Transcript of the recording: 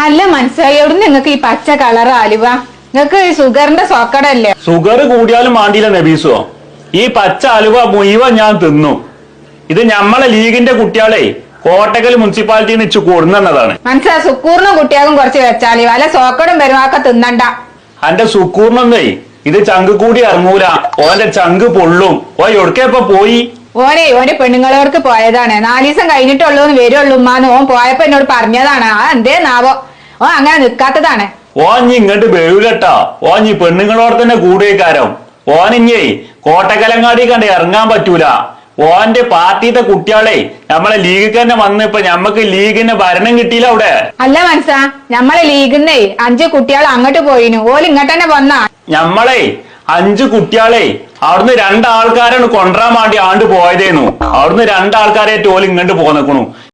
അല്ല മനസ്സിലായി, എവിടെ നിങ്ങൾക്ക് ഈ പച്ച കളർ ആലുവ? നിങ്ങക്ക് ഷുഗറിന്റെ സോക്കടല്ലേ? ഷുഗർ കൂടിയാലും മാണ്ടിയില്ല നബീസോ. ഈ പച്ച അലുവ മുഴുവൻ ഞാൻ തിന്നു. ഇത് ഞമ്മളെ ലീഗിന്റെ കുട്ടികളെ കോട്ടക്കൽ മുനിസിപ്പാലിറ്റിന്ന് ഇച്ചു കൊടുന്നതാണ്. മനസ്സിലാ, സുക്കൂറിനും കുട്ടിയാകും കുറച്ച് വെച്ചാല് വല്ല സോക്കടും പെരുമാക്ക തിന്നണ്ട. അന്റെ സുക്കൂറിനൊന്നേ ഇത് ചങ്ക് കൂടി ഇറങ്ങൂല. ഓന്റെ ചങ്ക് പൊള്ളും. ഓ എവിടേക്കപ്പൊ പോയി? ഓനെ പെണ്ണുങ്ങളോർക്ക് പോയതാണ്. 4 ദിവസം കഴിഞ്ഞിട്ടുള്ളൂന്ന് വരുള്ളൂ ഉമ്മാന്ന് ഓൻ പോയപ്പോ എന്നോട് പറഞ്ഞതാണ്. ആ എന്തേന്നാവോ, ഓ അങ്ങനെ നിക്കാത്തതാണ്. ഓഞ്ഞി ഇങ്ങോട്ട് വരൂലട്ടാ. ഓഞ്ഞി പെണ്ണുങ്ങളോട് തന്നെ കൂടിയേക്കാരം. ഓനിഞ്ഞേ കോട്ടക്കലങ്ങാടി കണ്ട് ഇറങ്ങാൻ പറ്റൂല. ഓന്റെ പാർട്ടിത്തെ കുട്ടികളെ നമ്മളെ ലീഗ് തന്നെ വന്നിപ്പോ ഞമ്മക്ക് ലീഗിന്റെ ഭരണം കിട്ടിയില്ല അവിടെ. അല്ല മനസ്സാ, നമ്മളെ ലീഗിന്നേ 5 കുട്ടികൾ അങ്ങോട്ട് പോയിനു. ഓല് ഇങ്ങോട്ട് തന്നെ വന്നാ. ഞമ്മളെ 5 കുട്ടികളെ അവിടുന്ന് 2 ആൾക്കാരാണ് കൊണ്ടുവരാൻ വേണ്ടി ആണ്ട് പോയതേന്നു. അവിടുന്ന് 2 ആൾക്കാരെ ഓല് ഇങ്ങോട്ട് പോന്നിക്കണു.